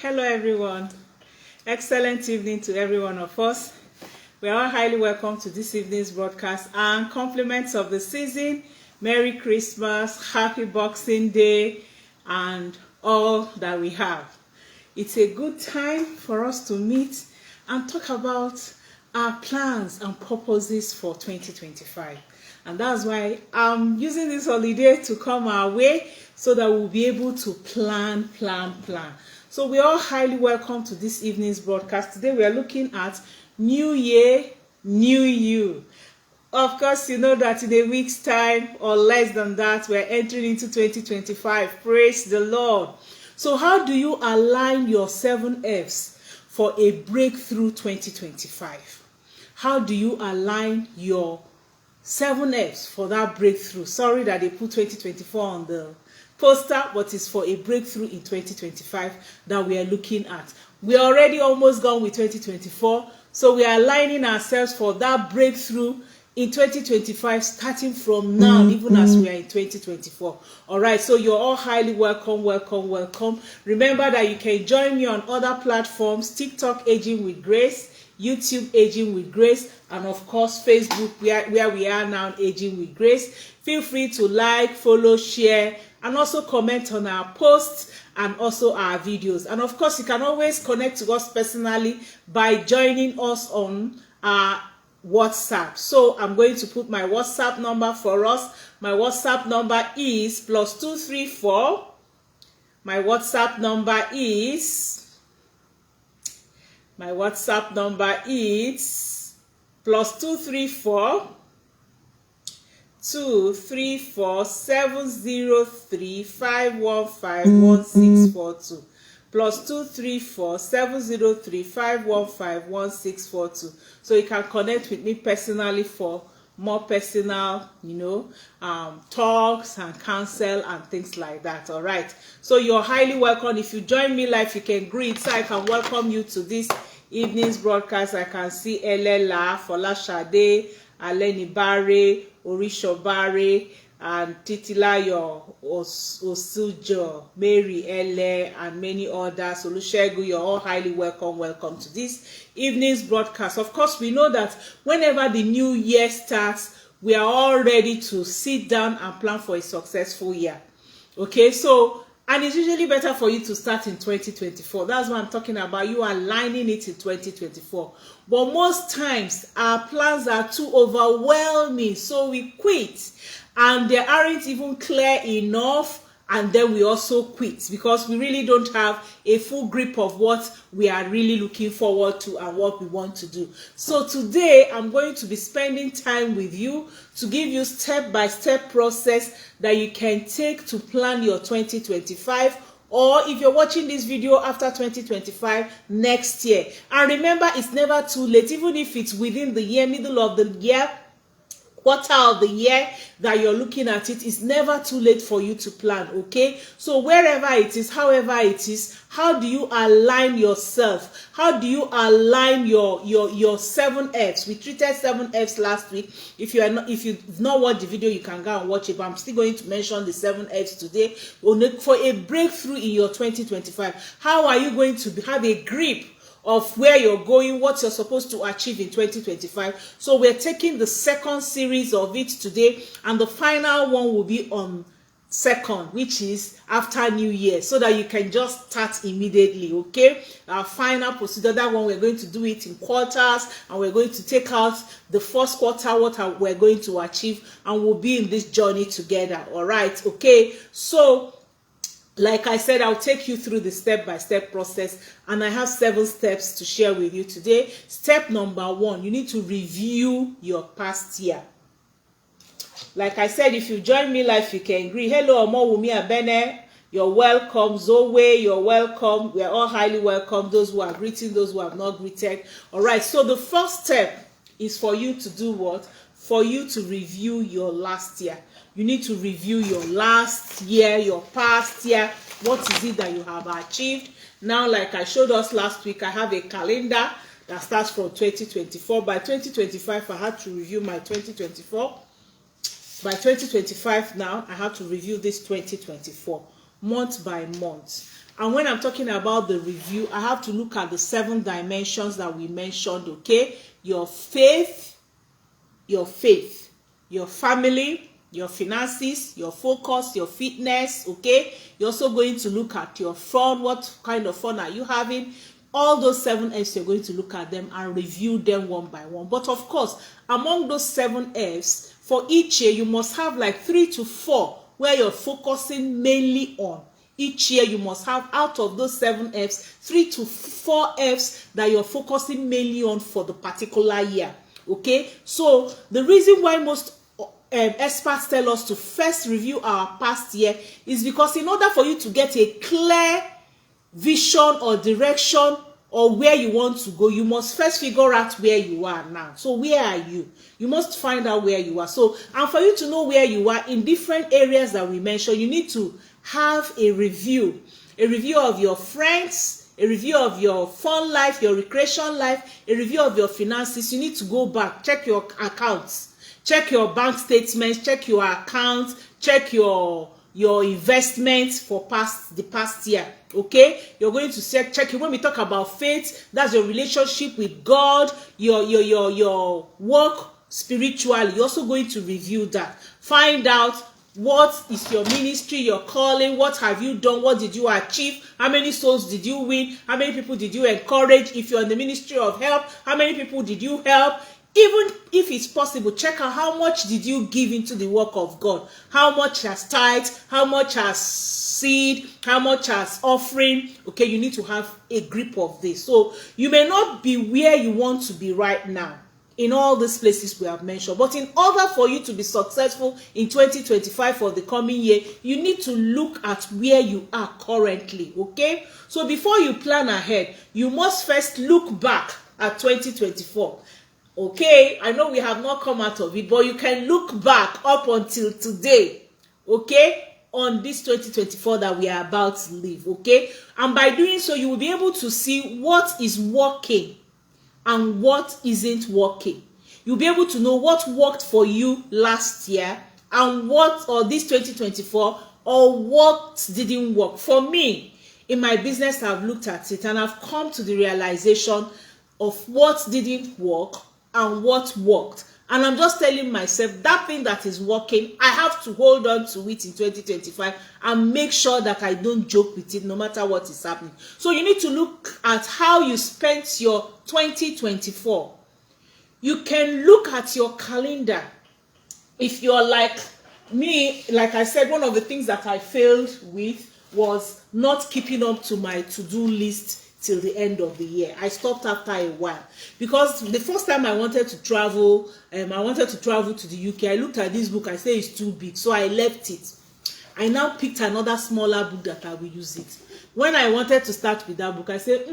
Hello everyone. Excellent evening to every one of us. We are all highly welcome to this evening's broadcast and compliments of the season. Merry Christmas, Happy Boxing Day, and all that we have. It's a good time for us to meet and talk about our plans and purposes for 2025. And that's why I'm using this holiday to come our way so that we'll be able to plan. So we are all highly welcome to this evening's broadcast. Today we are looking at New Year, New You. Of course, you know that in a week's time or less than that, we're entering into 2025. Praise the Lord. So how do you align your 7 F's for a breakthrough 2025? How do you align your 7 F's for that breakthrough? Sorry that they put 2024 on the poster, but it's for a breakthrough in 2025 that we are looking at. We are already almost gone with 2024, so we are aligning ourselves for that breakthrough in 2025, starting from now, even as we are in 2024. All right, so you're all highly welcome. Remember that you can join me on other platforms: TikTok, Aging with Grace; YouTube, Aging with Grace; and of course Facebook, where we are now, Aging with Grace. Feel free to like, follow, share, and also comment on our posts and also our videos. And of course, you can always connect to us personally by joining us on our WhatsApp. So I'm going to put my WhatsApp number for us. My WhatsApp number is +234. My WhatsApp number is +234 703 515 1642. +234 703 515 1642. So you can connect with me personally for more personal, talks and counsel and things like that. All right. So you're highly welcome. If you join me live, you can greet. So I can welcome you to this evening's broadcast. I can see Elela, Folashade, Aleni Bare, Orishobare, and Titilayo, Osujo, Mary Ele, and many others. Olusegun, you're all highly welcome. Welcome to this evening's broadcast. Of course, we know that whenever the new year starts, we are all ready to sit down and plan for a successful year. Okay, so, and it's usually better for you to start in 2024. That's what I'm talking about. You are aligning it in 2024. But most times, our plans are too overwhelming, so we quit. And they aren't even clear enough, and then we also quit because we really don't have a full grip of what we are really looking forward to and what we want to do. So today I'm going to be spending time with you to give you step-by-step process that you can take to plan your 2025, or if you're watching this video after 2025, next year. And remember, it's never too late, even if it's within the year, middle of the year, quarter of the year that you're looking at it. Is never too late for you to plan. Okay, so wherever it is, however it is, how do you align yourself? How do you align your 7 F's? We treated 7 F's last week. If you've not watched the video, you can go and watch it, but I'm still going to mention the 7 F's today for a breakthrough in your 2025. How are you going to have a grip of where you're going, what you're supposed to achieve in 2025? So we're taking the second series of it today, and the final one will be on 2nd, which is after New Year, so that you can just start immediately. Okay, our final procedure, that one we're going to do it in quarters, and we're going to take out the first quarter, what we're going to achieve, and we'll be in this journey together. All right, okay, so like I said, I'll take you through the step-by-step process, and I have 7 steps to share with you today. Step number 1, you need to review your past year. Like I said, if you join me live, you can greet. Hello, Omowumi Abene, you're welcome. Zoe, you're welcome. We are all highly welcome. Those who are greeting, those who have not greeted. All right, so the first step is for you to do what? For you to review your last year. You need to review your last year, your past year. What is it that you have achieved? Now, like I showed us last week, I have a calendar that starts from 2024. By 2025, I had to review my 2024. By 2025 now, I have to review this 2024, month by month. And when I'm talking about the review, I have to look at the 7 dimensions that we mentioned, okay? Your faith, your family, your finances, your focus, your fitness, okay? You're also going to look at your fun. What kind of fun are you having? All those 7 F's, you're going to look at them and review them one by one. But of course, among those 7 F's, for each year, you must have like 3 to 4 where you're focusing mainly on. Each year, you must have, out of those 7 F's, 3 to 4 F's that you're focusing mainly on for the particular year. Okay? So, the reason why most experts tell us to first review our past year is because in order for you to get a clear vision or direction or where you want to go, you must first figure out where you are now. So where are you? You must find out where you are. So, and for you to know where you are in different areas that we mentioned, you need to have a review of your friends, a review of your fun life, your recreation life, a review of your finances. You need to go back, check your accounts, check your bank statements, check your accounts, check your investments for the past year. Okay, you're going to check it. When we talk about faith, that's your relationship with God, your work spiritually. You're also going to review that. Find out what is your ministry, your calling, what have you done, what did you achieve, how many souls did you win, how many people did you encourage. If you're in the ministry of help, how many people did you help? Even if it's possible, check out how much did you give into the work of God, how much has tithe, how much has seed, how much has offering. Okay, you need to have a grip of this. So you may not be where you want to be right now in all these places we have mentioned, but in order for you to be successful in 2025 for the coming year, you need to look at where you are currently. Okay, so before you plan ahead, you must first look back at 2024. Okay, I know we have not come out of it, but you can look back up until today, okay, on this 2024 that we are about to live, okay? And by doing so, you will be able to see what is working and what isn't working. You'll be able to know what worked for you last year and what, or this 2024, or what didn't work. For me, in my business, I've looked at it and I've come to the realization of what didn't work and what worked. And I'm just telling myself that thing that is working, I have to hold on to it in 2025 and make sure that I don't joke with it no matter what is happening. So you need to look at how you spent your 2024. You can look at your calendar. If you're like me, like I said, one of the things that I failed with was not keeping up to my to-do list till the end of the year. I stopped after a while because the first time I wanted to travel, to the UK. I looked at this book. I said it's too big, so I left it. I now picked another smaller book that I will use it. When I wanted to start with that book, I said,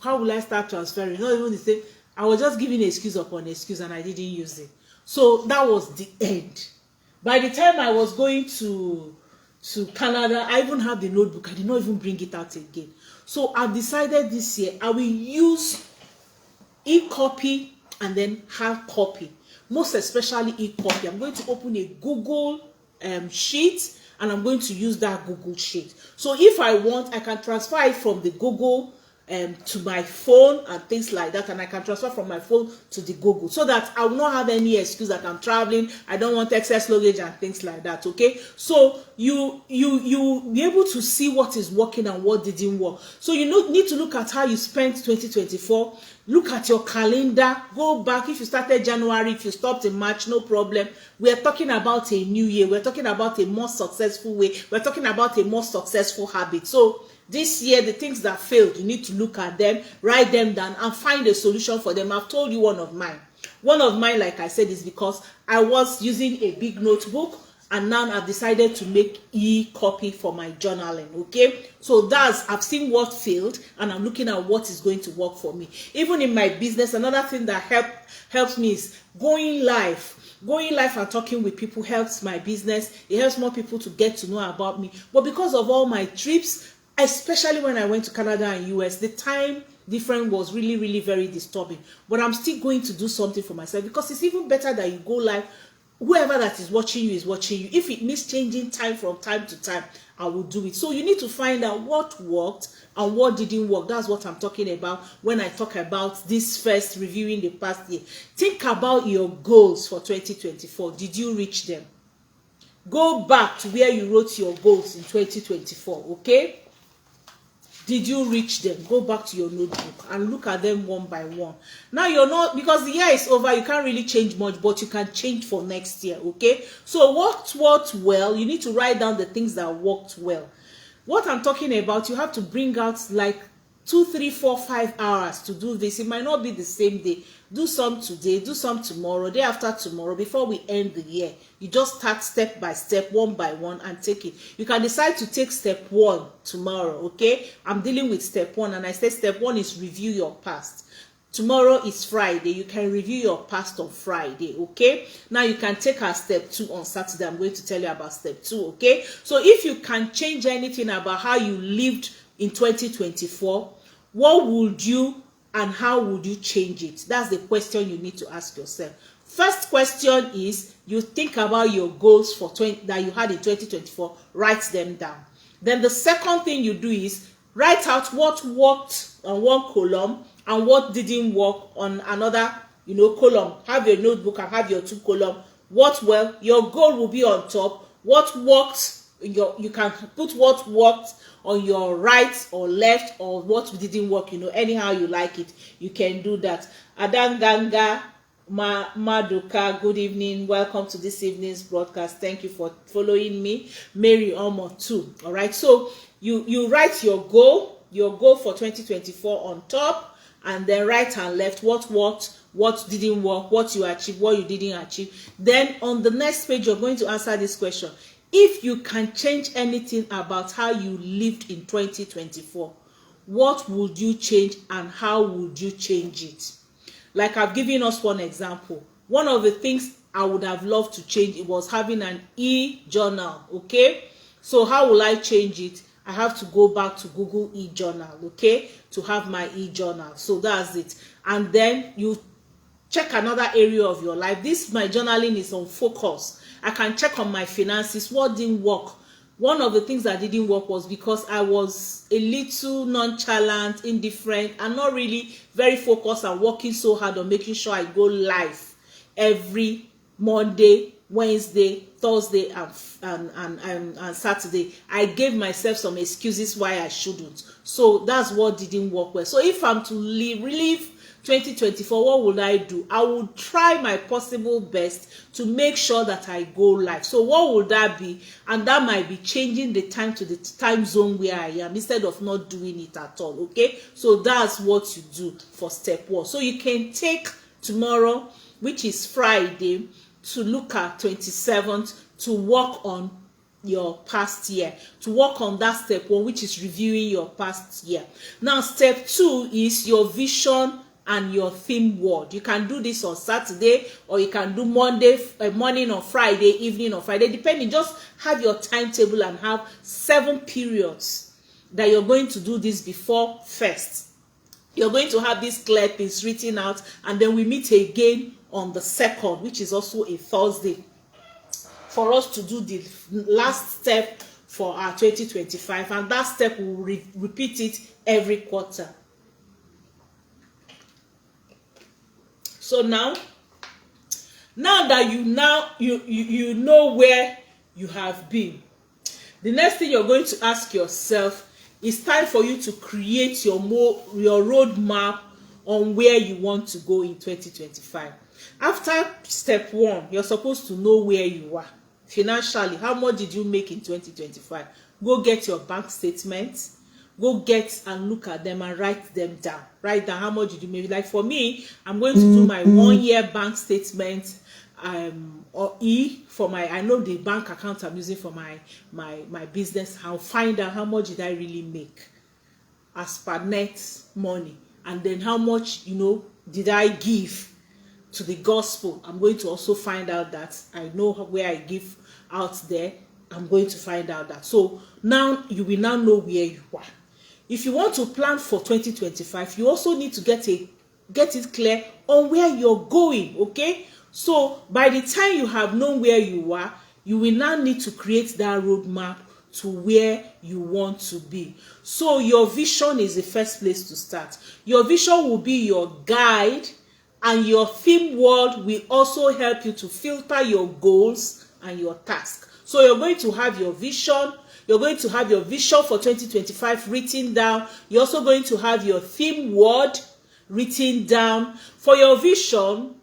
how will I start transferring? Not even the same. I was just giving excuse upon excuse, and I didn't use it. So that was the end. By the time I was going to Canada, I even had the notebook. I did not even bring it out again. So I decided this year I will use e-copy and then hard copy. Most especially e-copy. I'm going to open a Google sheet and I'm going to use that Google sheet. So if I want, I can transfer it from the Google to my phone and things like that, and I can transfer from my phone to the Google, so that I will not have any excuse that I'm traveling, I don't want excess luggage and things like that. Okay, so you be able to see what is working and what didn't work. So you need to look at how you spent 2024. Look at your calendar, go back. If you started January, if you stopped in March, no problem. We are talking about a new year. We're talking about a more successful way. We're talking about a more successful habit. So this year, the things that failed, you need to look at them, write them down, and find a solution for them. I've told you one of mine. One of mine, like I said, is because I was using a big notebook, and now I've decided to make e-copy for my journaling. Okay, so I've seen what failed, and I'm looking at what is going to work for me. Even in my business, another thing that helps me is going live. Going live and talking with people helps my business. It helps more people to get to know about me. But because of all my trips, especially when I went to Canada and US, the time difference was really, really very disturbing. But I'm still going to do something for myself, because it's even better that you go live. Whoever that is watching you is watching you. If it means changing time from time to time, I will do it. So you need to find out what worked and what didn't work. That's what I'm talking about when I talk about this first reviewing the past year. Think about your goals for 2024. Did you reach them? Go back to where you wrote your goals in 2024, okay? Did you reach them? Go back to your notebook and look at them one by one. Now you're not, because the year is over, you can't really change much, but you can change for next year, okay? So what worked well, you need to write down the things that worked well. What I'm talking about, you have to bring out like 2, 3, 4, 5 hours to do this. It might not be the same day. Do some today, do some tomorrow, day after tomorrow, before we end the year. You just start step by step, one by one, and take it. You can decide to take step 1 tomorrow, okay? I'm dealing with step 1, and I said step 1 is review your past. Tomorrow is Friday. You can review your past on Friday, okay? Now you can take our step 2 on Saturday. I'm going to tell you about step 2, okay? So if you can change anything about how you lived in 2024, what would you and how would you change it? That's the question you need to ask yourself. First question is, you think about your goals for that you had in 2024, write them down. Then the second thing you do is write out what worked on one column and what didn't work on another, column. Have your notebook and have your 2 columns. What well, your goal will be on top. What worked, you can put what worked on your right or left, or what didn't work, anyhow you like it, you can do that. Adanganga Maduka, good evening, welcome to this evening's broadcast. Thank you for following me. Mary Omo too. All right, so you write your goal for 2024 on top, and then right and left, what worked, what didn't work, what you achieved, what you didn't achieve. Then on the next page, you're going to answer this question: if you can change anything about how you lived in 2024, what would you change and how would you change it? Like I've given us one example. One of the things I would have loved to change, it was having an e-journal, okay? So how will I change it? I have to go back to Google e-journal, okay, to have my e-journal. So that's it. And then you check another area of your life. My journaling is on focus. I can check on my finances. What didn't work? One of the things that didn't work was because I was a little nonchalant, indifferent, and not really very focused and working so hard on making sure I go live every Monday, Wednesday, Thursday, and Saturday. I gave myself some excuses why I shouldn't. So that's what didn't work well. So if I'm to relive 2024, what would I do? I would try my possible best to make sure that I go live. So what would that be? And that might be changing the time to the time zone where I am instead of not doing it at all, okay? So that's what you do for step 1. So you can take tomorrow, which is Friday, to look at 27th, to work on your past year, to work on that step 1, which is reviewing your past year. Now step 2 is your vision and your theme word. You can do this on Saturday, or you can do Monday morning or Friday evening or Friday, depending. Just have your timetable and have 7 periods that you're going to do this before first. You're going to have these clear things written out, and then we meet again on the 2nd, which is also a Thursday, for us to do the last step for our 2025, and that step we will repeat it every quarter. So now that you know where you have been, the next thing you're going to ask yourself, it's time for you to create your roadmap on where you want to go in 2025. After step 1, you're supposed to know where you are financially. How much did you make in 2025? Go get your bank statements. Go get and look at them and write them down. Write down how much did you make. Like for me, I'm going to do my 1-year bank statement, or for my, I know the bank account I'm using for my business. I'll find out how much did I really make as per net money, and then how much did I give to the gospel. I'm going to also find out that. I know where I give out there. I'm going to find out that. So now you will now know where you are. If you want to plan for 2025, you also need to get it clear on where you're going, okay? So by the time you have known where you are, you will now need to create that roadmap to where you want to be. So your vision is the first place to start. Your vision will be your guide, and your theme word will also help you to filter your goals and your task. So you're going to have your vision. You're going to have your vision for 2025 written down. You're also going to have your theme word written down. For your vision,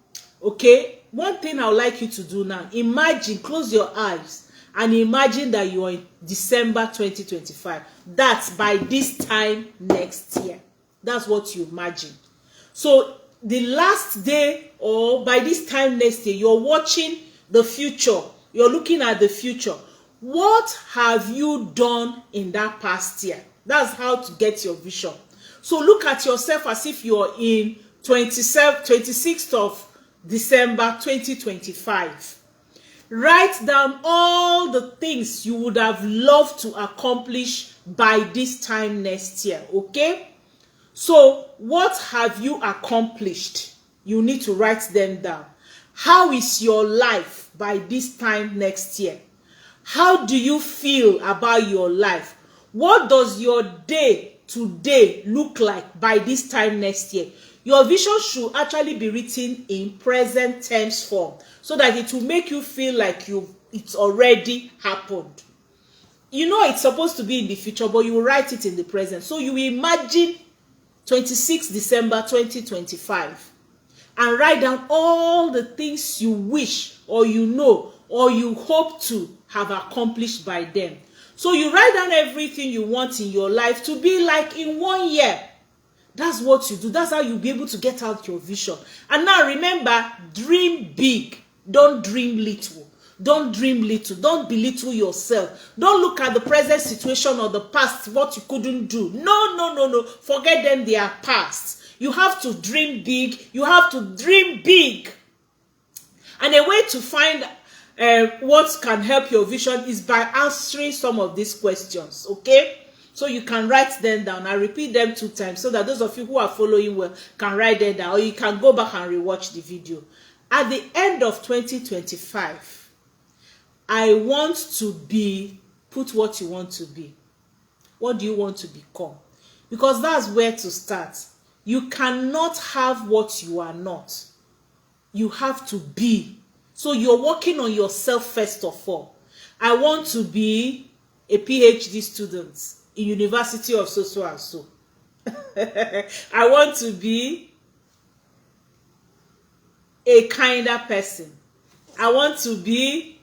okay, one thing I would like you to do now, imagine, close your eyes and imagine that you are in December 2025. That's by this time next year. That's what you imagine. So the last day or by this time next year, you're watching the future. You're looking at the future. What have you done in that past year? That's how to get your vision. So look at yourself as if you're in 26th of December 2025. Write down all the things you would have loved to accomplish by this time next year, okay? So what have you accomplished? You need to write them down. How is your life by this time next year? How do you feel about your life? What does your day today look like by this time next year? Your vision should actually be written in present tense form so that it will make you feel like it's already happened. You know it's supposed to be in the future, but you will write it in the present. So you imagine 26 December 2025 and write down all the things you wish or you know or you hope to have accomplished by then. So you write down everything you want in your life to be like in 1 year. That's what you do. That's how you'll be able to get out your vision. And now remember, dream big. Don't dream little. Don't dream little. Don't belittle yourself. Don't look at the present situation or the past, what you couldn't do. No. Forget them, they are past. You have to dream big. You have to dream big. And a way to find what can help your vision is by answering some of these questions, okay? So you can write them down. I repeat them 2 times so that those of you who are following well can write them down, or you can go back and rewatch the video. At the end of 2025, I want to be, put what you want to be. What do you want to become? Because that's where to start. You cannot have what you are not. You have to be. So you're working on yourself first of all. I want to be a PhD student in University of so and so. I want to be a kinder person. I want to be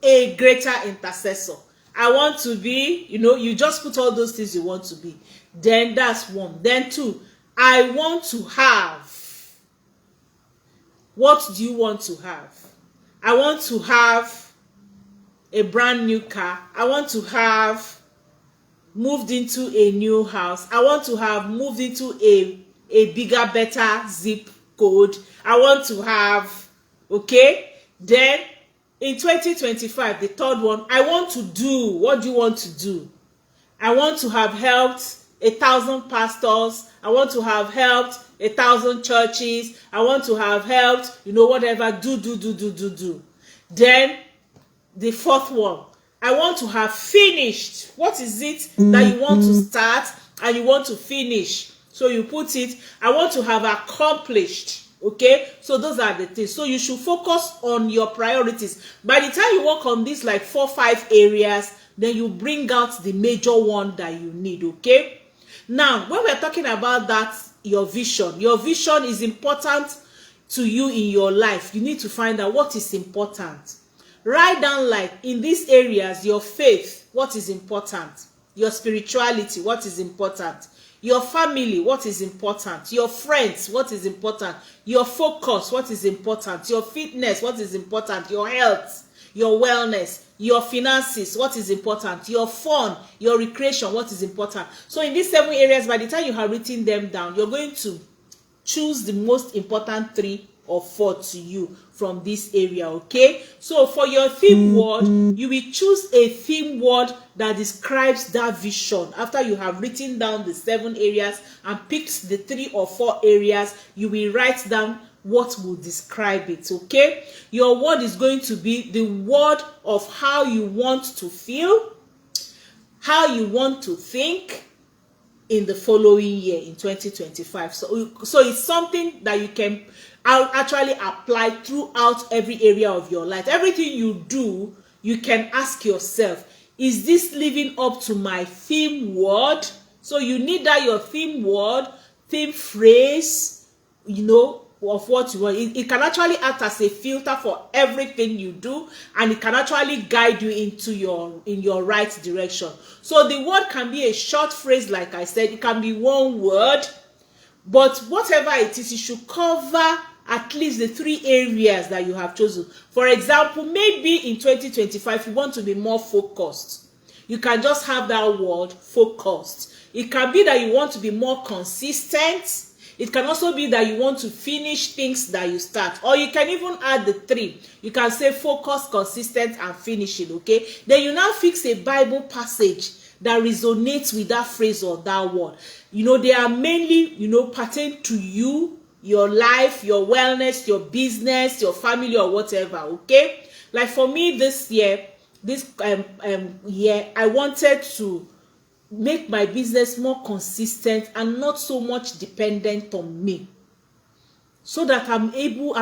a greater intercessor. I want to be, you just put all those things you want to be. Then that's 1. Then 2, I want to have. What do you want to have? I want to have a brand new car. I want to have moved into a new house. I want to have moved into a bigger, better zip code. I want to have, okay? Then in 2025, the 3rd one, I want to do. What do you want to do? I want to have helped 1,000 pastors. I want to have helped 1,000 churches. I want to have helped, whatever, do. Then the 4th one, I want to have finished. What is it that you want to start and you want to finish? So you put it, I want to have accomplished. Okay, so those are the things. So you should focus on your priorities. By the time you work on these like 4-5 areas, then you bring out the major one that you need. Okay, now when we're talking about that, your vision is important to you in your life. You need to find out what is important. Write down, like, in these areas, your faith, what is important? Your spirituality, what is important? Your family, what is important? Your friends, what is important? Your focus, what is important? Your fitness, what is important? Your health, your wellness, your finances, what is important? Your fun, your recreation, what is important? So in these 7 areas, by the time you have written them down, you're going to choose the most important 3 or 4 to you from this area, okay? So for your theme word, you will choose a theme word that describes that vision. After you have written down the 7 areas and picked the 3 or 4 areas, you will write down what will describe it, okay? Your word is going to be the word of how you want to feel, how you want to think in the following year, in 2025. So it's something that you can actually apply throughout every area of your life. Everything you do, you can ask yourself, is this living up to my theme word? So you need that your theme word, theme phrase, you know, of what you want. It can actually act as a filter for everything you do, and it can actually guide you into in your right direction. So the word can be a short phrase, like I said, it can be one word, but whatever it is, it should cover at least the 3 areas that you have chosen. For example, maybe in 2025 you want to be more focused. You can just have that word, focused. It can be that you want to be more consistent. It can also be that you want to finish things that you start, or you can even add the 3. You can say focus, consistent, and finishing. Okay, then you now fix a Bible passage that resonates with that phrase or that word. You know, they are mainly, you know, pertain to you, your life, your wellness, your business, your family, or whatever. Okay, like for me this year, I wanted to make my business more consistent and not so much dependent on me, so that I'm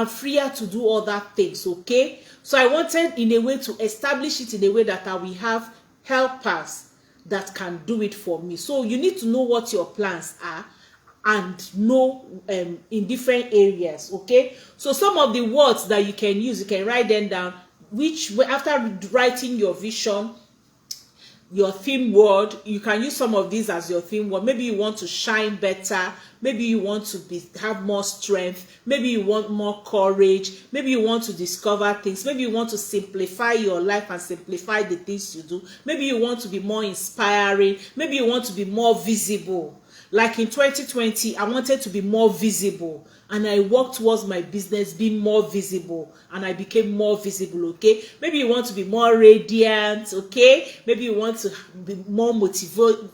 freer to do other things. Okay, so I wanted in a way to establish it in a way that I will have helpers that can do it for me. So you need to know what your plans are and know in different areas. Okay, so some of the words that you can use, you can write them down, which after writing your vision, your theme word, you can use some of these as your theme word. Maybe you want to shine better, maybe you want to have more strength, maybe you want more courage, maybe you want to discover things, maybe you want to simplify your life and simplify the things you do, maybe you want to be more inspiring, maybe you want to be more visible. Like in 2020, I wanted to be more visible, and I worked towards my business being more visible, and I became more visible. Okay, maybe you want to be more radiant. Okay, maybe you want to be more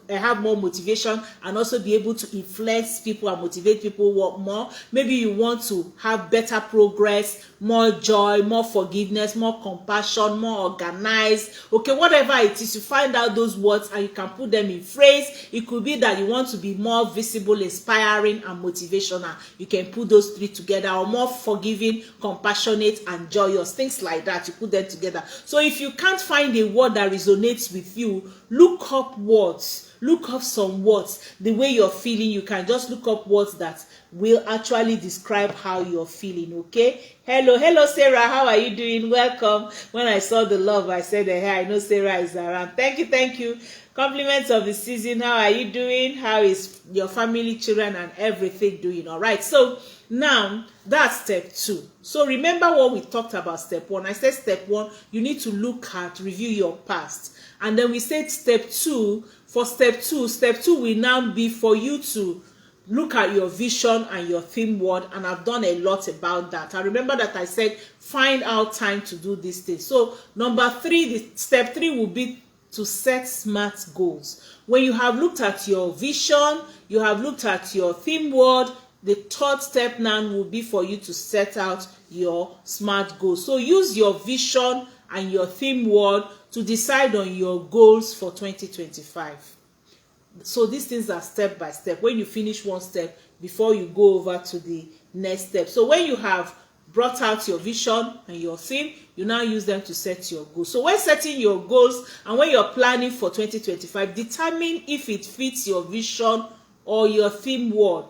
have more motivation, and also be able to influence people and motivate people more. Maybe you want to have better progress, more joy, more forgiveness, more compassion, more organized. Okay, whatever it is, you find out those words and you can put them in phrase. It could be that you want to be more visible, inspiring, and motivational. You can put those 3 together, or more forgiving, compassionate, and joyous, things like that. You put them together. So if you can't find a word that resonates with you, look up words, look up some words. The way you're feeling, you can just look up words that will actually describe how you're feeling. Okay, hello Sarah, how are you doing? Welcome. When I saw the love, I said, hey, I know Sarah is around. Thank you. Compliments of the season. How are you doing? How is your family, children, and everything doing? All right, so now that's step 2. So remember what we talked about step 1. I said step 1, you need to look at, review your past. And then we said step 2. For step 2 will now be for you to look at your vision and your theme word, and I've done a lot about that. I remember that I said find out time to do these things. So number 3, step 3 will be to set SMART goals. When you have looked at your vision, you have looked at your theme word, the 3rd step now will be for you to set out your SMART goals. So use your vision and your theme word to decide on your goals for 2025. So these things are step by step. When you finish one step, before you go over to the next step. So when you have brought out your vision and your theme, you now use them to set your goals. So when setting your goals and when you're planning for 2025, determine if it fits your vision or your theme word.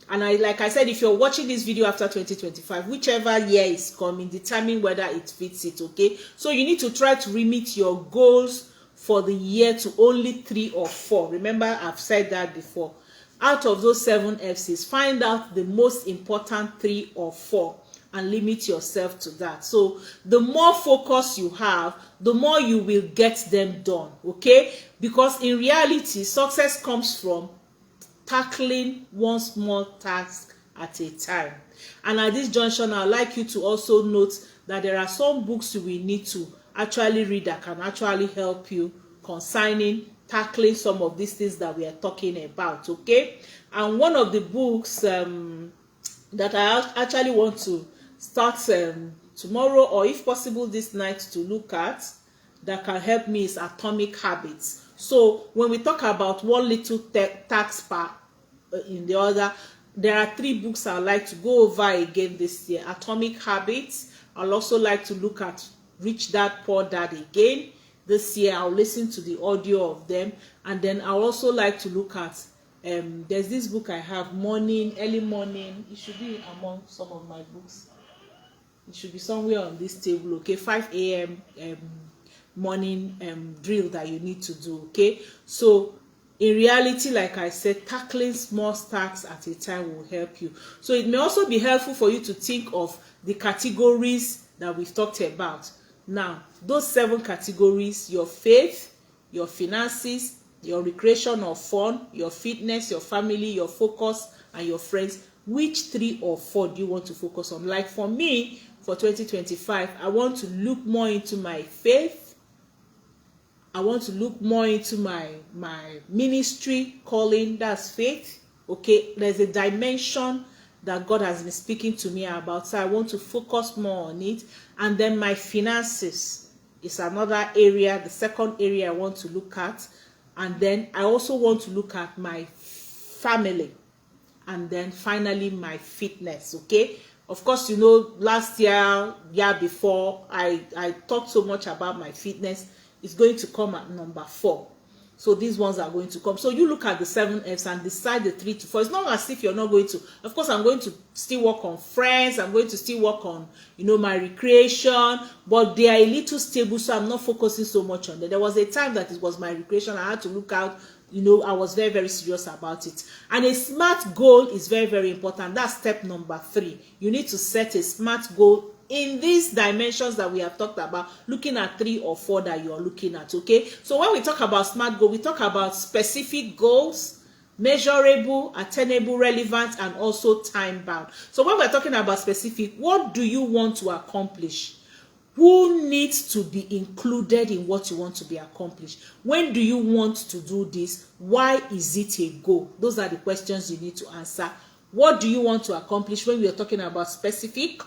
And like I said, if you're watching this video after 2025, whichever year is coming, determine whether it fits it. Okay, so you need to try to remit your goals for the year to only 3 or 4. Remember, I've said that before. Out of those 7 F's, find out the most important 3 or 4 and limit yourself to that. So the more focus you have, the more you will get them done. Okay, because in reality, success comes from tackling one small task at a time. And at this junction, I'd like you to also note that there are some books you will need to actually read that can actually help you concerning tackling some of these things that we are talking about. Okay, and one of the books that I actually want to start tomorrow, or if possible this night, to look at that can help me is Atomic Habits. So when we talk about one little tax per in the other, there are 3 books I'd like to go over again this year. Atomic Habits. I'll also like to look at Rich Dad Poor Dad again this year. I'll listen to the audio of them, and then I'll also like to look at there's this book I have, Early Morning. It should be among some of my books. It should be somewhere on this table, okay? 5 a.m. Morning drill that you need to do, okay? So in reality, like I said, tackling small tasks at a time will help you. So it may also be helpful for you to think of the categories that we've talked about. Now, those 7 categories: your faith, your finances, your recreation or fun, your fitness, your family, your focus, and your friends. Which 3 or 4 do you want to focus on? Like for me, for 2025, I want to look more into my faith. I want to look more into my ministry calling. That's faith. Okay, there's a dimension that God has been speaking to me about, so I want to focus more on it. And then my finances is another area, the second area I want to look at. And then I also want to look at my family, and then finally my fitness. Okay, of course, you know, last year before, I talked so much about my fitness. It's going to come at number 4. So these ones are going to come. So you look at the 7 F's and decide the 3 to 4. It's not as if you're not going to. Of course, I'm going to still work on friends. I'm going to still work on, you know, my recreation. But they are a little stable, so I'm not focusing so much on them. There was a time that it was my recreation. I had to look out. You know, I was very, very serious about it. And a SMART goal is very, very important. That's step number 3. You need to set a SMART goal in these dimensions that we have talked about, looking at 3 or 4 that you are looking at. Okay, so when we talk about SMART goal, we talk about specific goals, measurable, attainable, relevant, and also time bound. So when we're talking about specific, what do you want to accomplish? Who needs to be included in what you want to be accomplished? When do you want to do this? Why is it a goal? Those are the questions you need to answer. What do you want to accomplish? When we are talking about specific,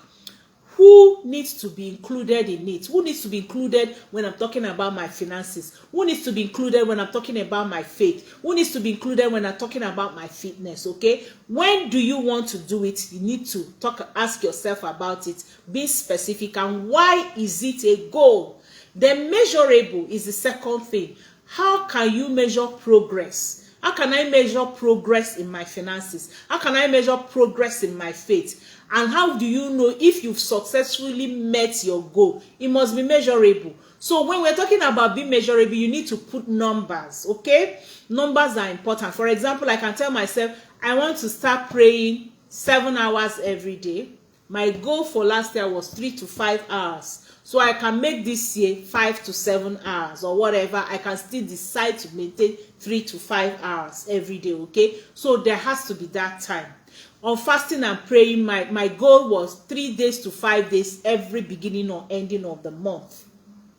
who needs to be included in it? Who needs to be included when I'm talking about my finances? Who needs to be included when I'm talking about my faith? Who needs to be included when I'm talking about my fitness? Okay, when do you want to do it? You need to ask yourself about it. Be specific. And why is it a goal? Then measurable is the second thing. How can you measure progress? How can I measure progress in my finances? How can I measure progress in my faith? And how do you know if you've successfully met your goal? It must be measurable. So when we're talking about being measurable, you need to put numbers, okay? Numbers are important. For example, I can tell myself, I want to start praying 7 hours every day. My goal for last year was 3 to 5 hours. So I can make this year 5 to 7 hours or whatever. I can still decide to maintain 3 to 5 hours every day, okay? So there has to be that time. On fasting and praying, my goal was 3 days to 5 days every beginning or ending of the month,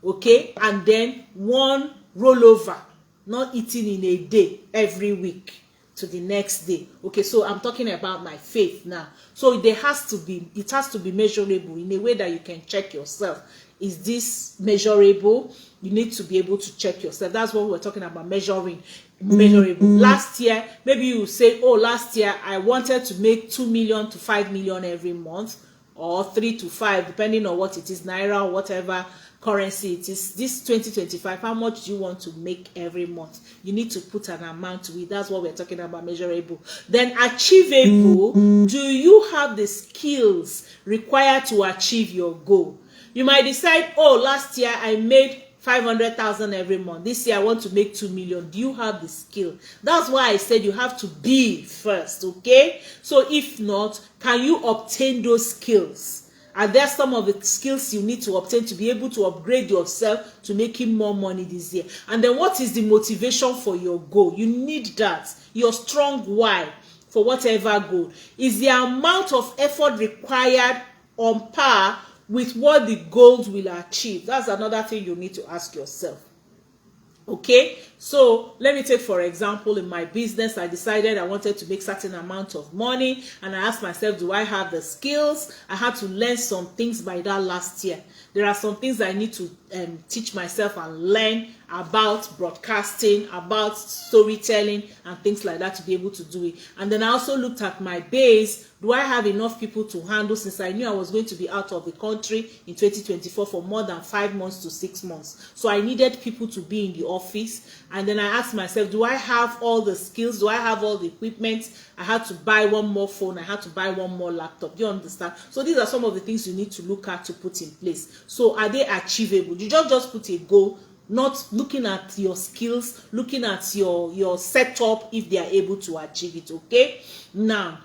okay? And then 1 rollover, not eating in a day every week to the next day. Okay, so I'm talking about my faith now. So it has to be measurable in a way that you can check yourself. Is this measurable? You need to be able to check yourself. That's what we're talking about, measurable. Last year, maybe you say, oh, last year I wanted to make 2 million to 5 million every month, or 3 to 5, depending on what it is, naira or whatever currency it is. This 2025, how much do you want to make every month? You need to put an amount to it. That's what we're talking about, measurable. Then achievable. Do you have the skills required to achieve your goal? You might decide, oh, last year I made 500,000 every month. This year I want to make 2 million. Do you have the skill? That's why I said you have to be first, okay? So if not, can you obtain those skills? And there's some of the skills you need to obtain to be able to upgrade yourself to making more money this year. And then what is the motivation for your goal? You need that. Your strong why for whatever goal. Is the amount of effort required on par with what the goals will achieve? That's another thing you need to ask yourself. Okay, so let me take for example, in my business, I decided I wanted to make certain amount of money, and I asked myself, do I have the skills? I had to learn some things by that last year. There are some things I need to teach myself and learn about broadcasting, about storytelling and things like that to be able to do it. And then I also looked at my base. Do I have enough people to handle, since I knew I was going to be out of the country in 2024 for more than 5 months to 6 months? So I needed people to be in the office. And then I asked myself, do I have all the skills? Do I have all the equipment? I had to buy one more phone. I had to buy one more laptop. Do you understand? So these are some of the things you need to look at to put in place. So are they achievable? You just put a goal, not looking at your skills, looking at your setup, if they are able to achieve it. Okay, now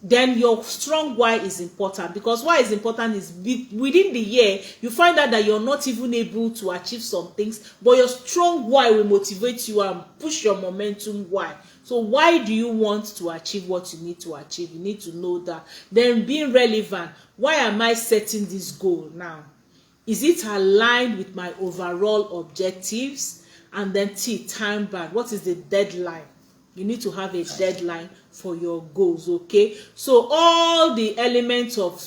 then your strong why is important, because why is important is within the year you find out that you're not even able to achieve some things, but your strong why will motivate you and push your momentum. Why? So why do you want to achieve what you need to achieve? You need to know that. Then being relevant, why am I setting this goal now? Is it aligned with my overall objectives? And then time bound. What is the deadline? You need to have a deadline for your goals. Okay, so all the elements of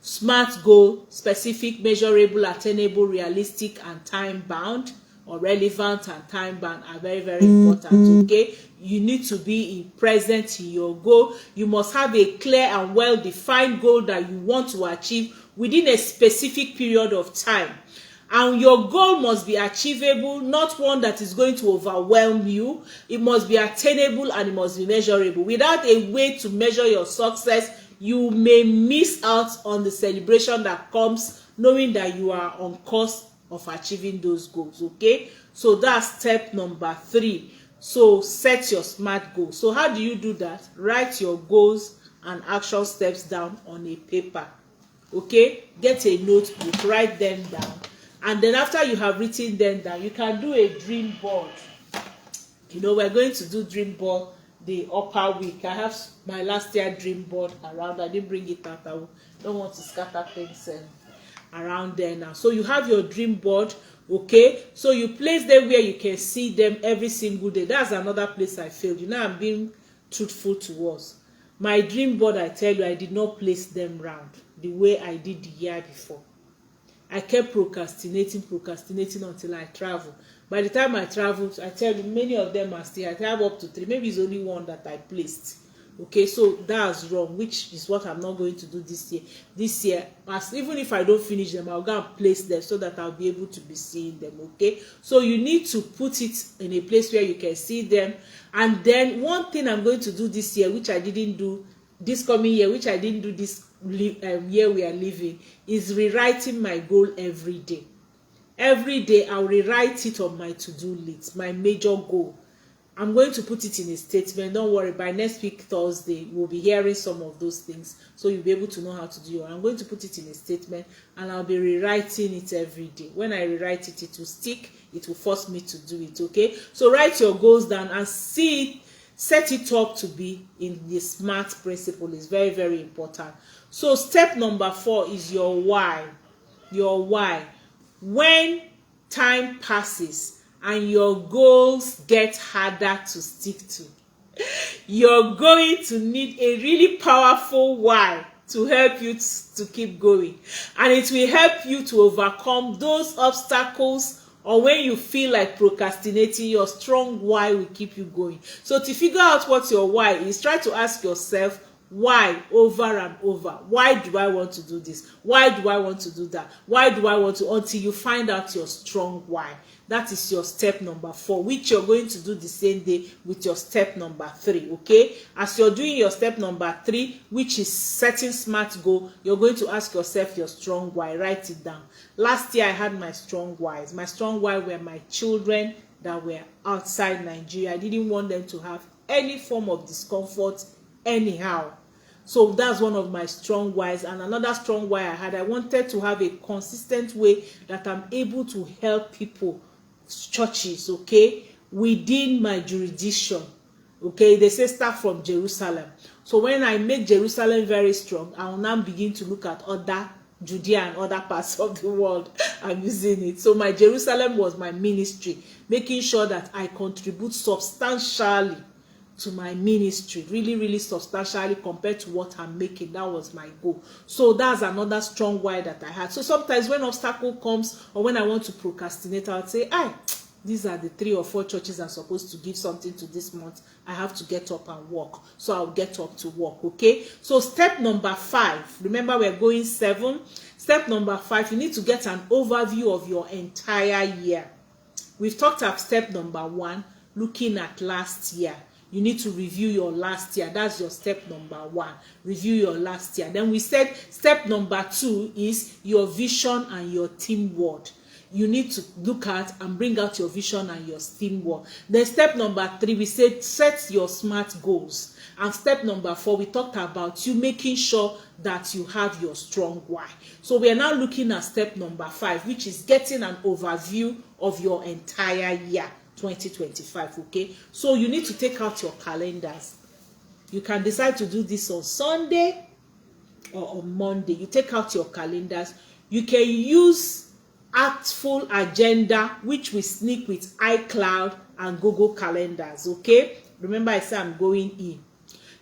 SMART goal: specific, measurable, attainable, realistic, and time bound, or relevant and time bound, are very, very important. Okay, you need to be present in your goal. You must have a clear and well defined goal that you want to achieve within a specific period of time. And your goal must be achievable, not one that is going to overwhelm you. It must be attainable and it must be measurable. Without a way to measure your success, you may miss out on the celebration that comes knowing that you are on course of achieving those goals. Okay, so that's step number 3. So set your SMART goals. So how do you do that? Write your goals and action steps down on a paper. Okay, get a notebook, write them down. And then after you have written them down, you can do a dream board. You know, we're going to do dream board the upper week. I have my last year dream board around. I didn't bring it out. I don't want to scatter things around there now. So you have your dream board. Okay, so you place them where you can see them every single day. That's another place I failed. You know, I'm being truthful to us. My dream board, I tell you, I did not place them round the way I did the year before. I kept procrastinating until I travel. By the time I traveled, I tell you, many of them are still. I have up to 3. Maybe it's only one that I placed. Okay, so that's wrong, which is what I'm not going to do this year. This year, even if I don't finish them, I'll go and place them so that I'll be able to be seeing them. Okay, so you need to put it in a place where you can see them. And then one thing I'm going to do this year, which I didn't do this coming year, which I didn't do this year we are living, is rewriting my goal every day. Every day I'll rewrite it on my to-do list, my major goal. I'm going to put it in a statement. Don't worry, by next week Thursday we'll be hearing some of those things, so you'll be able to know how to do it. I'm going to put it in a statement and I'll be rewriting it every day. When I rewrite it, it will stick. It will force me to do it. Okay, so write your goals down and set it up to be in the SMART principle. Is very, very important. So step number 4 is your why. Your why. When time passes and your goals get harder to stick to, you're going to need a really powerful why to help you to keep going. And it will help you to overcome those obstacles, or when you feel like procrastinating, your strong why will keep you going. So to figure out what your why is, try to ask yourself why over and over. Why do I want to do this? Why do I want to do that? Why do I want to? Until you find out your strong why. That is your step number 4, which you're going to do the same day with your step number 3. Okay, as you're doing your step number 3, which is setting SMART goal, you're going to ask yourself your strong why. Write it down. Last year I had my strong whys. My strong why were my children that were outside Nigeria. I didn't want them to have any form of discomfort anyhow. So that's one of my strong whys. And another strong why I had, I wanted to have a consistent way that I'm able to help people, churches, okay, within my jurisdiction. Okay, they say start from Jerusalem. So when I make Jerusalem very strong, I will now begin to look at other Judea and other parts of the world. I'm using it. So my Jerusalem was my ministry, making sure that I contribute substantially to my ministry, really substantially compared to what I'm making. That was my goal. So that's another strong why that I had. So sometimes when obstacle comes or when I want to procrastinate, I would say, these are the 3 or 4 churches I'm supposed to give something to this month. I have to get up and work. So I'll get up to work, okay? So step number 5, remember we're going 7. Step number 5, you need to get an overview of your entire year. We've talked about step number 1, looking at last year. You need to review your last year. That's your step number 1. Review your last year. Then we said step number 2 is your vision and your team word. You need to look at and bring out your vision and your team word. Then step number 3, we said set your SMART goals. And step number 4, we talked about you making sure that you have your strong why. So we are now looking at step number 5, which is getting an overview of your entire year 2025. Okay, so you need to take out your calendars. You can decide to do this on Sunday or on Monday. You take out your calendars. You can use Artful Agenda, which we sneak with iCloud and Google Calendars. Okay, remember I said I'm going in.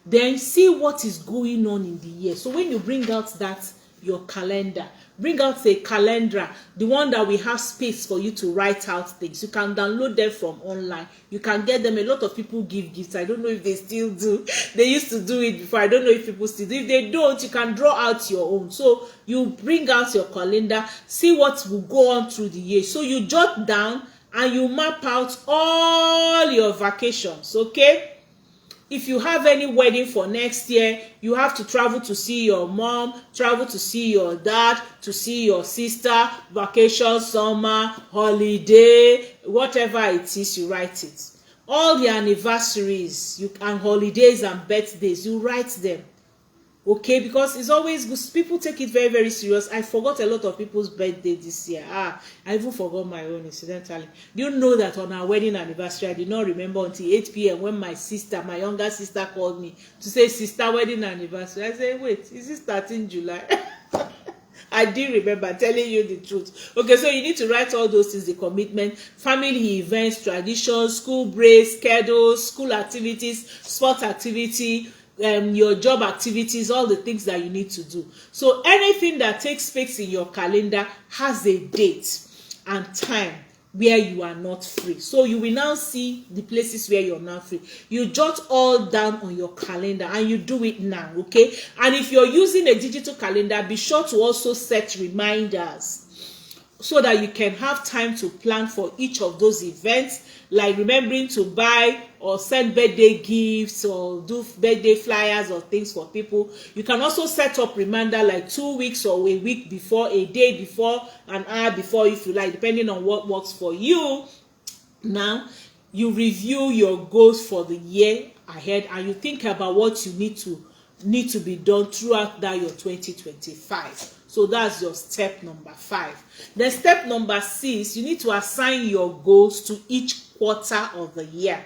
Then see what is going on in the year. So when you bring out that your calendar, bring out a calendar, the one that we have space for you to write out things. You can download them from online. You can get them. A lot of people give gifts. I don't know if they still do. They used to do it before. I don't know if people still do. If they don't, you can draw out your own. So you bring out your calendar, see what will go on through the year. So you jot down and you map out all your vacations, okay? If you have any wedding for next year, you have to travel to see your mom, travel to see your dad, to see your sister, vacation, summer, holiday, whatever it is, you write it. All the anniversaries and holidays and birthdays, you write them. Okay, because it's always good. People take it very serious. I forgot a lot of people's birthday this year. I even forgot my own, incidentally. Do you know that on our wedding anniversary, I did not remember until 8 p.m. when my younger sister called me to say, sister, wedding anniversary. I said, wait, is it starting July? I did remember, telling you the truth. Okay, so you need to write all those things, the commitment, family events, traditions, school breaks, schedules, school activities, sport activity, your job activities, all the things that you need to do. So anything that takes place in your calendar has a date and time where you are not free. So you will now see the places where you're not free. You jot all down on your calendar and you do it now, okay? And if you're using a digital calendar, be sure to also set reminders so that you can have time to plan for each of those events, like remembering to buy or send birthday gifts or do birthday flyers or things for people. You can also set up reminder like 2 weeks or a week before, a day before, an hour before, if you like, depending on what works for you. Now, you review your goals for the year ahead and you think about what you need to be done throughout that year 2025. So that's your step number 5. Then step number 6, you need to assign your goals to each quarter of the year.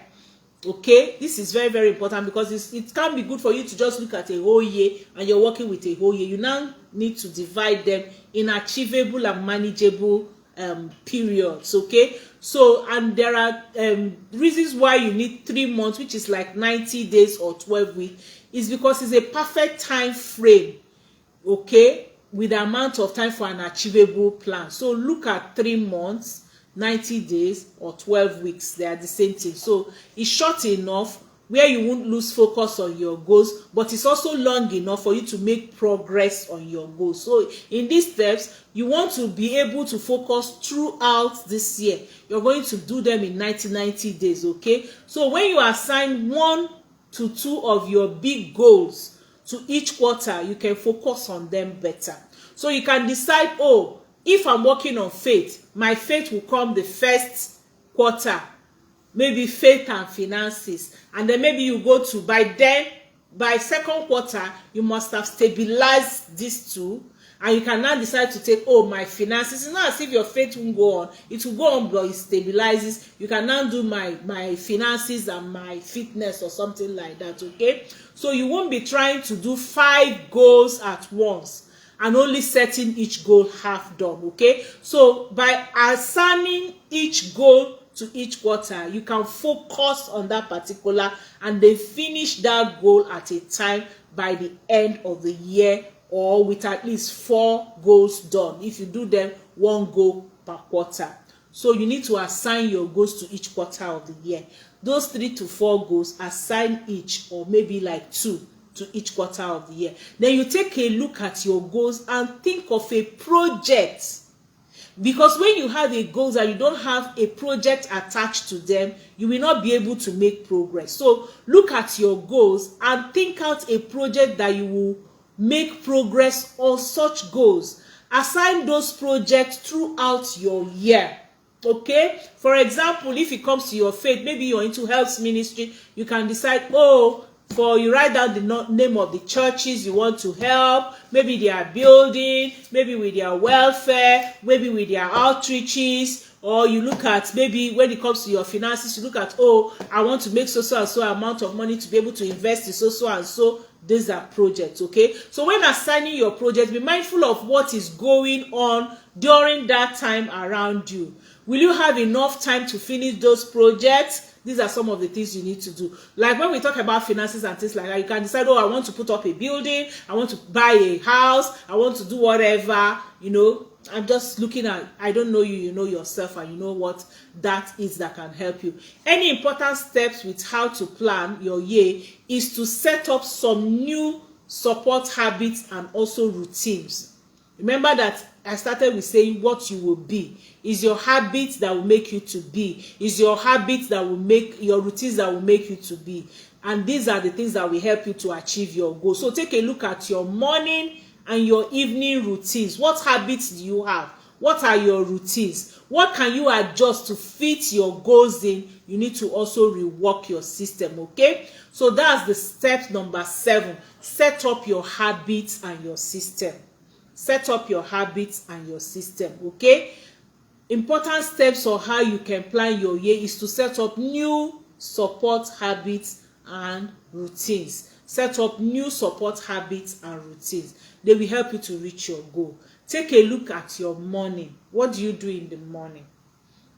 Okay, this is very important because it can be good for you to just look at a whole year and you're working with a whole year. You now need to divide them in achievable and manageable periods. Okay, so and there are reasons why you need 3 months, which is like 90 days or 12 weeks, is because it's a perfect time frame, okay, with the amount of time for an achievable plan. So look at 3 months, 90 days or 12 weeks. They are the same thing. So it's short enough where you won't lose focus on your goals, but it's also long enough for you to make progress on your goals. So in these steps, you want to be able to focus throughout this year. You're going to do them in 90 days, okay? So when you assign 1 to 2 of your big goals to each quarter, you can focus on them better. So you can decide, oh, if I'm working on faith, my faith will come the first quarter, maybe faith and finances, and then maybe you go to by second quarter you must have stabilized these two, and you can now decide to take, oh, my finances. It's not as if your faith won't go on. It will go on, but it stabilizes. You can now do my finances and my fitness or something like that, okay? So you won't be trying to do 5 goals at once and only setting each goal half done, okay? So by assigning each goal to each quarter, you can focus on that particular and then finish that goal at a time by the end of the year, or with at least 4 goals done if you do them 1 goal per quarter. So you need to assign your goals to each quarter of the year. Those 3 to 4 goals, assign each, or maybe like 2 to each quarter of the year. Then you take a look at your goals and think of a project. Because when you have a goals and you don't have a project attached to them, you will not be able to make progress. So look at your goals and think out a project that you will make progress on such goals. Assign those projects throughout your year. Okay, for example, if it comes to your faith, maybe you're into health ministry, you can decide, you write down the name of the churches you want to help, maybe their building, maybe with their welfare, maybe with their outreaches. Or you look at, maybe when it comes to your finances, you look at, I want to make so and so amount of money to be able to invest in so and so. These are projects. Okay, so when assigning your project, be mindful of what is going on during that time around you. Will you have enough time to finish those projects? These are some of the things you need to do. Like when we talk about finances and things like that, you can decide, I want to put up a building, I want to buy a house, I want to do whatever, I'm just looking at, I don't know you, you know yourself, and you know what that is that can help you. Any important steps with how to plan your year is to set up some new support habits and also routines. Remember that I started with saying what you will be. Is your habits that will make you to be. Is your habits that will make your routines that will make you to be. And these are the things that will help you to achieve your goal. So take a look at your morning and your evening routines. What habits do you have? What are your routines? What can you adjust to fit your goals in? You need to also rework your system, okay? So that's the step number 7. Set up your habits and your system. Set up your habits and your system, okay? Important steps on how you can plan your year is to set up new support habits and routines. Set up new support habits and routines. They will help you to reach your goal. Take a look at your morning. What do you do in the morning?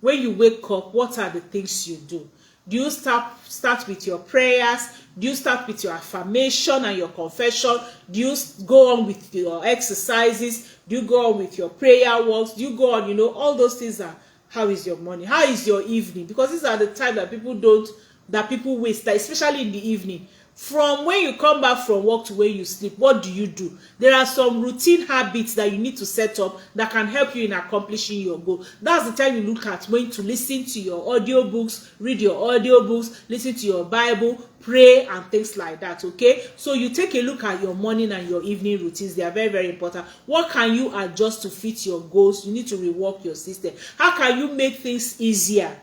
When you wake up, what are the things you do? Do you start with your prayers? Do you start with your affirmation and your confession? Do you go on with your exercises? Do you go on with your prayer walks? Do you go on, all those things are, how is your morning? How is your evening? Because these are the time that people waste, especially in the evening. From when you come back from work to when you sleep, what do? There are some routine habits that you need to set up that can help you in accomplishing your goal. That's the time you look at when to listen to your audiobooks, read your audiobooks, listen to your Bible, pray, and things like that, okay? So you take a look at your morning and your evening routines. They are very, very important. What can you adjust to fit your goals? You need to rework your system. How can you make things easier?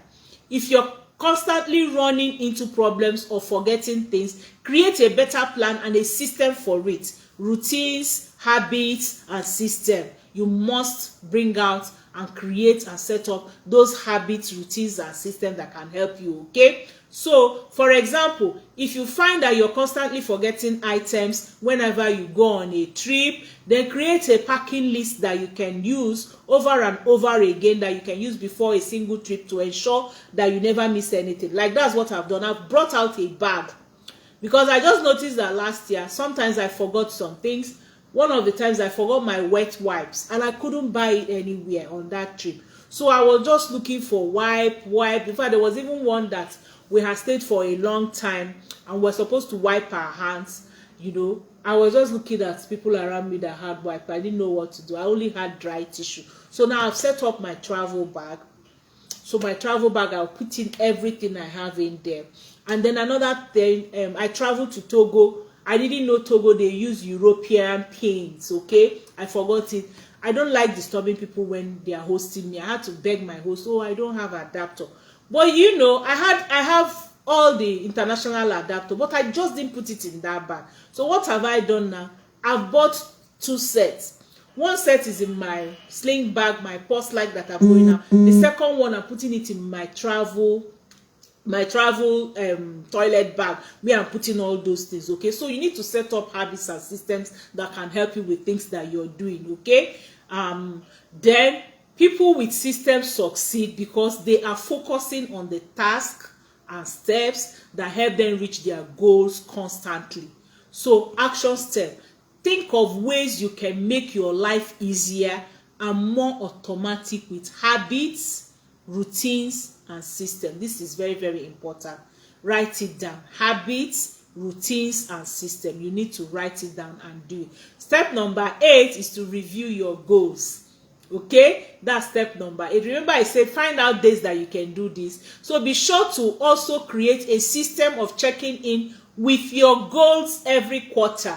If you're constantly running into problems or forgetting things, create a better plan and a system for it. Routines, habits, and system. You must bring out and create and set up those habits, routines, and systems that can help you, okay? So, for example, if you find that you're constantly forgetting items whenever you go on a trip, then create a packing list that you can use over and over again, that you can use before a single trip to ensure that you never miss anything. Like, that's what I've done. I've brought out a bag because I just noticed that last year, sometimes I forgot some things. One of the times I forgot my wet wipes and I couldn't buy it anywhere on that trip. So I was just looking for wipe. In fact, there was even one that we had stayed for a long time and we're supposed to wipe our hands, I was just looking at people around me that had wipe. I didn't know what to do. I only had dry tissue. So now I've set up my travel bag. So my travel bag, I'll put in everything I have in there. And then another thing, I traveled to Togo. I didn't know Togo, they use European paints, okay? I forgot it. I don't like disturbing people when they are hosting me. I had to beg my host, I don't have an adapter. But I have all the international adapter, but I just didn't put it in that bag. So what have I done now? I've bought 2 sets. One set is in my sling bag, my purse like that I'm going now. The second one, I'm putting it in my travel toilet bag where I'm putting all those things, okay? So you need to set up habits and systems that can help you with things that you're doing, okay? Then People with systems succeed because they are focusing on the task and steps that help them reach their goals constantly. So action step, think of ways you can make your life easier and more automatic with habits, routines, and systems. This is very, very important. Write it down. Habits, routines, and system. You need to write it down and do it. Step number 8 is to review your goals. Okay, that's step number 8. Remember, I said find out days that you can do this. So be sure to also create a system of checking in with your goals every quarter.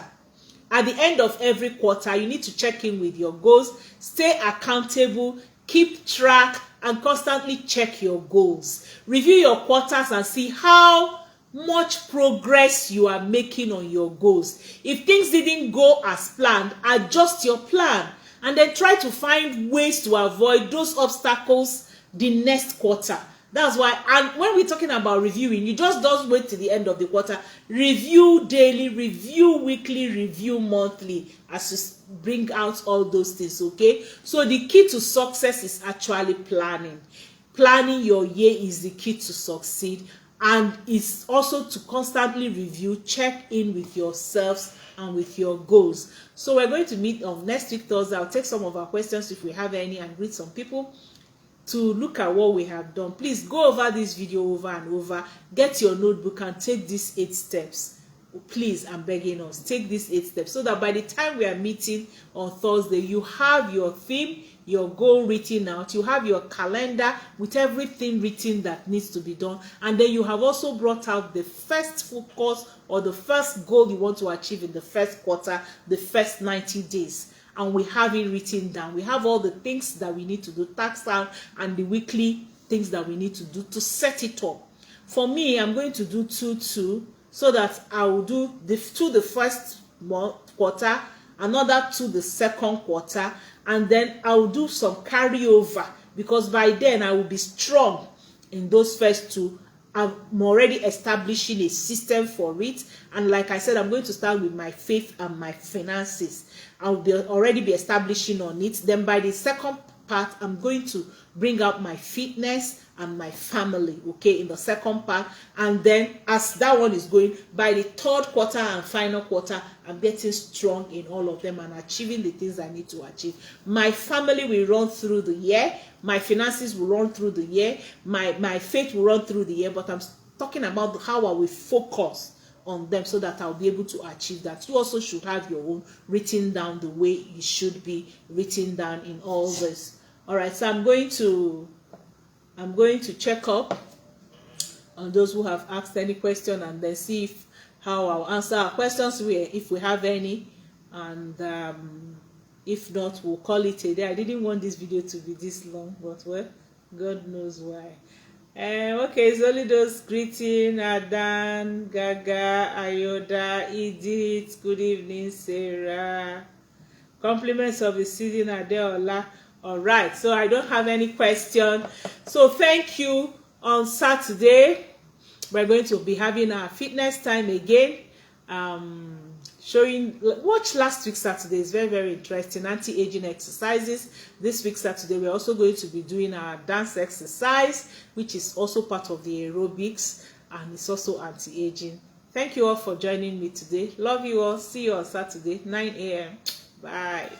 At the end of every quarter, you need to check in with your goals, stay accountable, keep track, and constantly check your goals. Review your quarters and see how much progress you are making on your goals. If things didn't go as planned, adjust your plan and then try to find ways to avoid those obstacles the next quarter. That's why, and when we're talking about reviewing, you just don't wait till the end of the quarter. Review daily, review weekly, review monthly as you bring out all those things, okay? So the key to success is actually planning. Planning your year is the key to succeed, and it's also to constantly review, check in with yourselves and with your goals. So we're going to meet on next week Thursday. I'll take some of our questions if we have any and greet some people to look at what we have done. Please go over this video over and over. Get your notebook and take these 8 steps. Please, I'm begging us, take these 8 steps so that by the time we are meeting on Thursday, you have your theme, your goal written out, you have your calendar with everything written that needs to be done, and then you have also brought out the first focus or the first goal you want to achieve in the first quarter, the first 90 days. And we have it written down. We have all the things that we need to do, task down, and the weekly things that we need to do to set it up. For me, I'm going to do 2-2, so that I will do the 2 the first quarter, another 2 the second quarter, and then I will do some carryover, because by then I will be strong in those first 2. I'm already establishing a system for it, and like I said, I'm going to start with my faith and my finances. I'll already be establishing on it. Then by the second part, I'm going to bring out my fitness and my family, okay, in the second part. And then as that one is going, by the third quarter and final quarter, I'm getting strong in all of them and achieving the things I need to achieve. My family will run through the year, my finances will run through the year, my faith will run through the year, but I'm talking about how I will focus on them so that I'll be able to achieve that. You also should have your own written down the way it should be written down in all this. All right, so I'm going to check up on those who have asked any question and then see how I'll answer our questions if we have any, and if not, we'll call it a day. I didn't want this video to be this long, but well, God knows why. Okay, it's only those greeting: Adan, Gaga, Ayoda, Edith, good evening, Sarah. Compliments of the season, Adeola. All right, so I don't have any question. So thank you. On Saturday, we're going to be having our fitness time again. Watch last week's Saturday. It's very, very interesting. Anti-aging exercises. This week Saturday, we're also going to be doing our dance exercise, which is also part of the aerobics, and it's also anti-aging. Thank you all for joining me today. Love you all. See you on Saturday, 9 a.m. Bye.